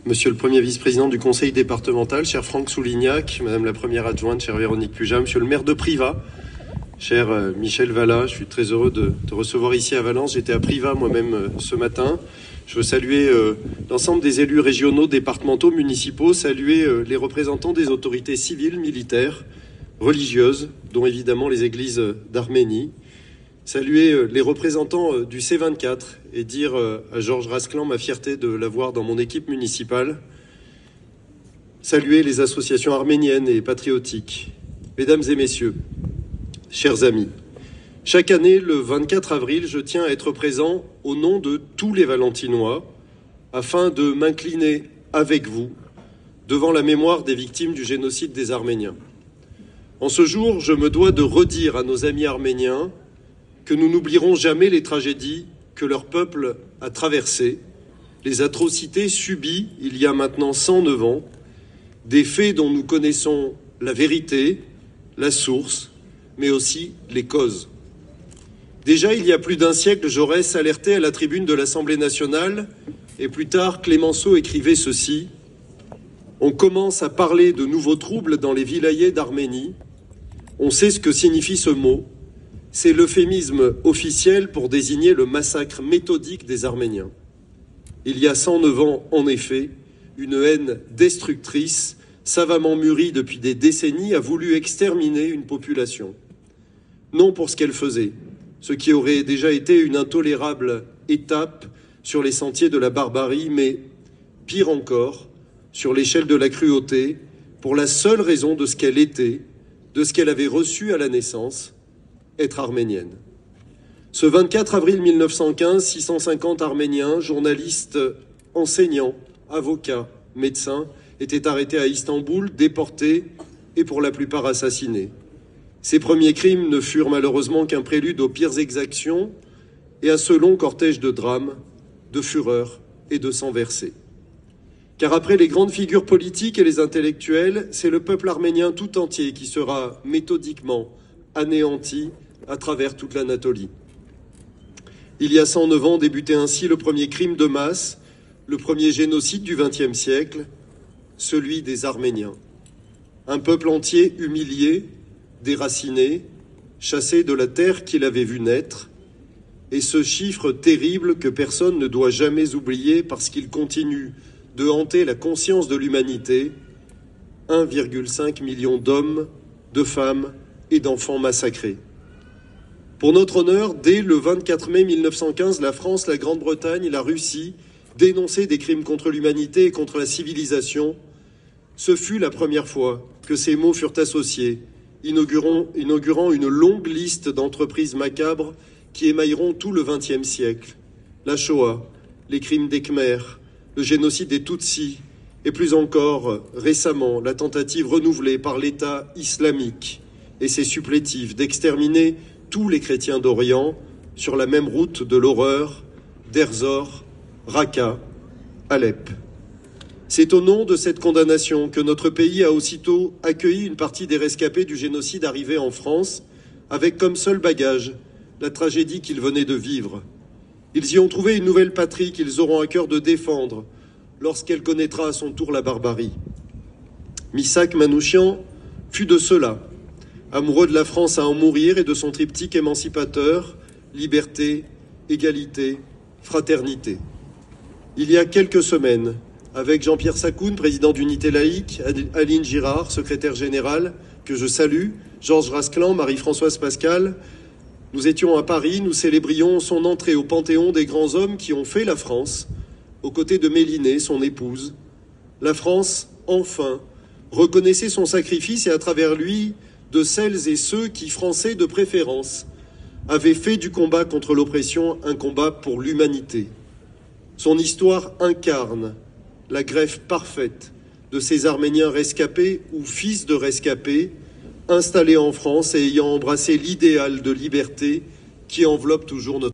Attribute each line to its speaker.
Speaker 1: Monsieur le Premier vice-président du Conseil départemental, cher Franck Soulignac, Madame la Première adjointe, chère Véronique Pujas, Monsieur le maire de Privas, cher Michel Vallat, je suis très heureux de te recevoir ici à Valence. J'étais à Privas moi-même ce matin. Je veux saluer l'ensemble des élus régionaux, départementaux, municipaux, saluer les représentants des autorités civiles, militaires, religieuses, dont évidemment les églises d'Arménie, saluer les représentants du C24 et dire à Georges Rasclan ma fierté de l'avoir dans mon équipe municipale, saluer les associations arméniennes et patriotiques. Mesdames et messieurs, chers amis, chaque année, le 24 avril, je tiens à être présent au nom de tous les Valentinois afin de m'incliner avec vous devant la mémoire des victimes du génocide des Arméniens. En ce jour, je me dois de redire à nos amis arméniens que nous n'oublierons jamais les tragédies que leur peuple a traversées, les atrocités subies il y a maintenant 109 ans, des faits dont nous connaissons la vérité, la source, mais aussi les causes. Déjà, il y a plus d'un siècle, Jaurès alertait à la tribune de l'Assemblée nationale, et plus tard, Clémenceau écrivait ceci : « On commence à parler de nouveaux troubles dans les vilayets d'Arménie. On sait ce que signifie ce mot. C'est l'euphémisme officiel pour désigner le massacre méthodique des Arméniens. Il y a 109 ans, en effet, une haine destructrice, savamment mûrie depuis des décennies, a voulu exterminer une population. Non pour ce qu'elle faisait, ce qui aurait déjà été une intolérable étape sur les sentiers de la barbarie, mais pire encore, sur l'échelle de la cruauté, pour la seule raison de ce qu'elle était, de ce qu'elle avait reçu à la naissance, être arménienne. Ce 24 avril 1915, 650 Arméniens, journalistes, enseignants, avocats, médecins, étaient arrêtés à Istanbul, déportés et pour la plupart assassinés. Ces premiers crimes ne furent malheureusement qu'un prélude aux pires exactions et à ce long cortège de drames, de fureur et de sang versé. Car après les grandes figures politiques et les intellectuels, c'est le peuple arménien tout entier qui sera méthodiquement anéanti à travers toute l'Anatolie. Il y a 109 ans débutait ainsi le premier crime de masse, le premier génocide du XXe siècle, celui des Arméniens. Un peuple entier humilié, déraciné, chassé de la terre qu'il avait vu naître, et ce chiffre terrible que personne ne doit jamais oublier parce qu'il continue de hanter la conscience de l'humanité, 1,5 million d'hommes, de femmes et d'enfants massacrés. Pour notre honneur, dès le 24 mai 1915, la France, la Grande-Bretagne et la Russie dénonçaient des crimes contre l'humanité et contre la civilisation. Ce fut la première fois que ces mots furent associés, inaugurant une longue liste d'entreprises macabres qui émailleront tout le XXe siècle. La Shoah, les crimes des Khmers, le génocide des Tutsis, et plus encore, récemment, la tentative renouvelée par l'État islamique et ses supplétifs d'exterminer tous les chrétiens d'Orient sur la même route de l'horreur d'Erzor, Raqqa, Alep. C'est au nom de cette condamnation que notre pays a aussitôt accueilli une partie des rescapés du génocide arrivés en France, avec comme seul bagage la tragédie qu'ils venaient de vivre. Ils y ont trouvé une nouvelle patrie qu'ils auront à cœur de défendre lorsqu'elle connaîtra à son tour la barbarie. Missak Manouchian fut de cela, amoureux de la France à en mourir et de son triptyque émancipateur, liberté, égalité, fraternité. Il y a quelques semaines, avec Jean-Pierre Sakoun, président d'Unité laïque, Aline Girard, secrétaire générale, que je salue, Georges Rasclan, Marie-Françoise Pascal, nous étions à Paris, nous célébrions son entrée au Panthéon des grands hommes qui ont fait la France, aux côtés de Mélinée, son épouse. La France, enfin, reconnaissait son sacrifice et à travers lui, de celles et ceux qui, français de préférence, avaient fait du combat contre l'oppression un combat pour l'humanité. Son histoire incarne la greffe parfaite de ces Arméniens rescapés ou fils de rescapés, installés en France et ayant embrassé l'idéal de liberté qui enveloppe toujours notre